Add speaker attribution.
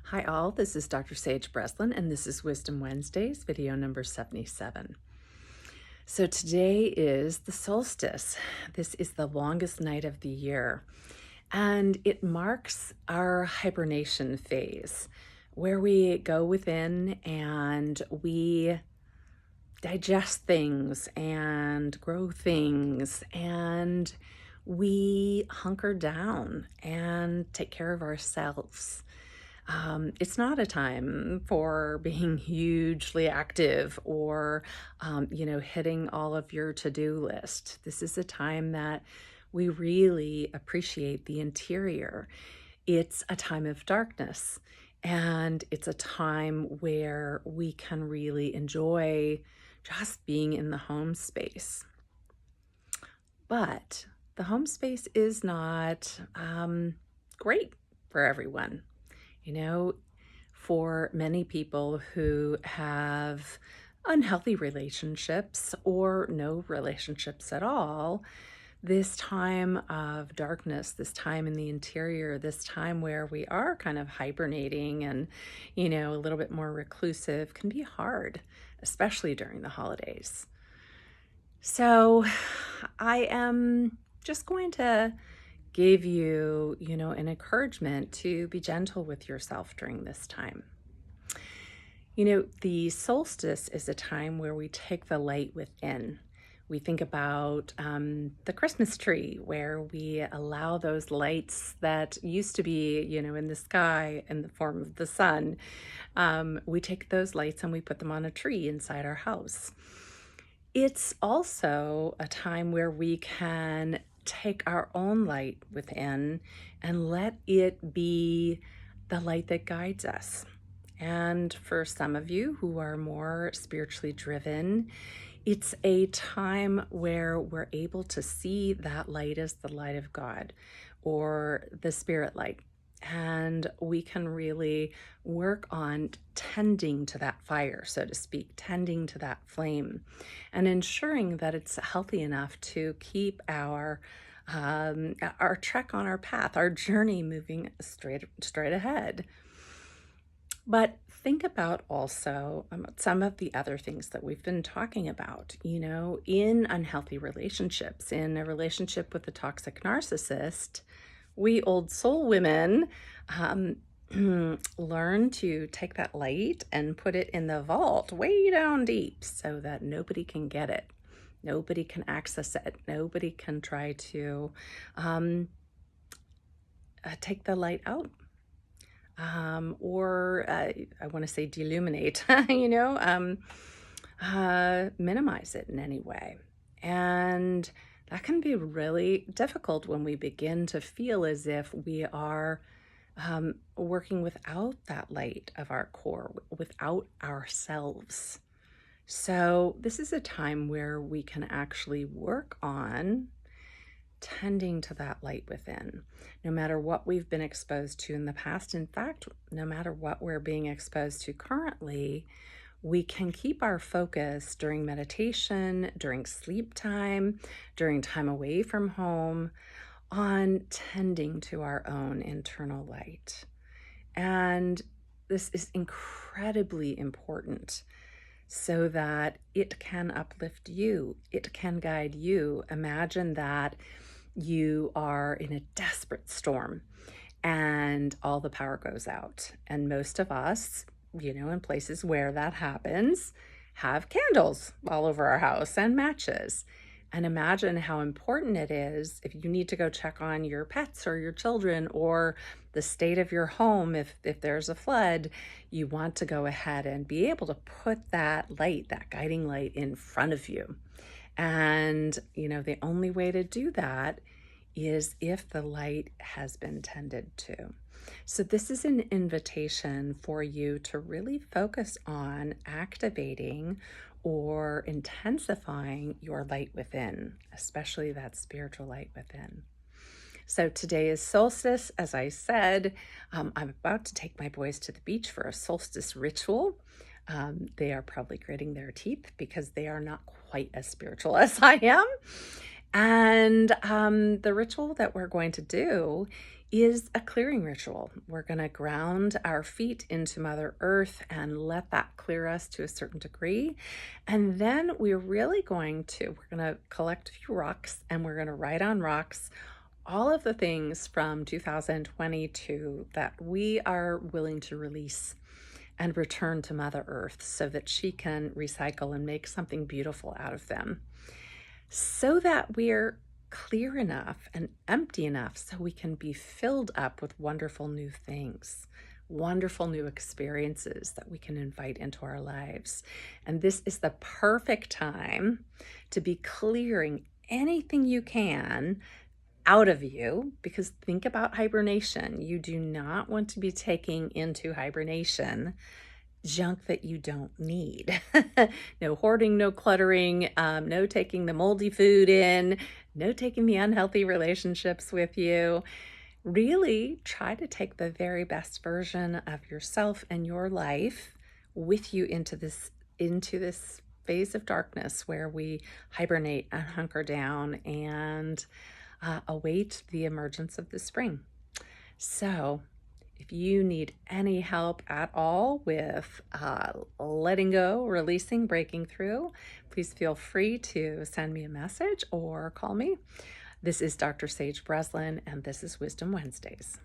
Speaker 1: Hi all, this is Dr. Sage Breslin and this is Wisdom Wednesdays, video number 77. So today is the solstice. This is the longest night of the year and it marks our hibernation phase where we go within and we digest things and grow things and we hunker down and take care of ourselves. It's not a time for being hugely active or, hitting all of your to-do list. This is a time that we really appreciate the interior. It's a time of darkness, and it's a time where we can really enjoy just being in the home space. But the home space is not great for everyone. For many people who have unhealthy relationships or no relationships at all, this time of darkness, this time in the interior, this time where we are kind of hibernating and, a little bit more reclusive can be hard, especially during the holidays. So I am just going to give you, an encouragement to be gentle with yourself during this time. The solstice is a time where we take the light within. We think about the Christmas tree, where we allow those lights that used to be, in the sky in the form of the sun. We take those lights and we put them on a tree inside our house. It's also a time where we can take our own light within and let it be the light that guides us. And for some of you who are more spiritually driven, it's a time where we're able to see that light as the light of God or the spirit light. And we can really work on tending to that fire, so to speak, tending to that flame, and ensuring that it's healthy enough to keep our trek on our path, our journey moving straight ahead. But think about also some of the other things that we've been talking about, in unhealthy relationships, in a relationship with a toxic narcissist. We old soul women learn to take that light and put it in the vault way down deep so that nobody can get it. Nobody can access it. Nobody can try to take the light out. Or I want to say deluminate, minimize it in any way. And that can be really difficult when we begin to feel as if we are working without that light of our core, without ourselves. So this is a time where we can actually work on tending to that light within, no matter what we've been exposed to in the past. In fact, no matter what we're being exposed to currently, we can keep our focus during meditation, during sleep time, during time away from home, on tending to our own internal light. And this is incredibly important so that it can uplift you, it can guide you. Imagine that you are in a desperate storm and all the power goes out. And most of us, in places where that happens, have candles all over our house and matches. And imagine how important it is if you need to go check on your pets or your children or the state of your home. If there's a flood, you want to go ahead and be able to put that light, that guiding light, in front of you. And, the only way to do that is if the light has been tended to. So this is an invitation for you to really focus on activating or intensifying your light within, especially that spiritual light within. So today is solstice. As I said, I'm about to take my boys to the beach for a solstice ritual. They are probably gritting their teeth because they are not quite as spiritual as I am. And the ritual that we're going to do is a clearing ritual. We're going to ground our feet into Mother Earth and let that clear us to a certain degree. And then we're going to collect a few rocks and we're going to write on rocks all of the things from 2022 that we are willing to release and return to Mother Earth so that she can recycle and make something beautiful out of them, so that we're clear enough and empty enough so we can be filled up with wonderful new things, wonderful new experiences that we can invite into our lives. And this is the perfect time to be clearing anything you can out of you, because think about hibernation. You do not want to be taking into hibernation junk that you don't need. No hoarding, no cluttering, no taking the moldy food in, no taking the unhealthy relationships with you. Really try to take the very best version of yourself and your life with you into this phase of darkness where we hibernate and hunker down and await the emergence of the spring. So if you need any help at all with letting go, releasing, breaking through, please feel free to send me a message or call me. This is Dr. Sage Breslin, and this is Wisdom Wednesdays.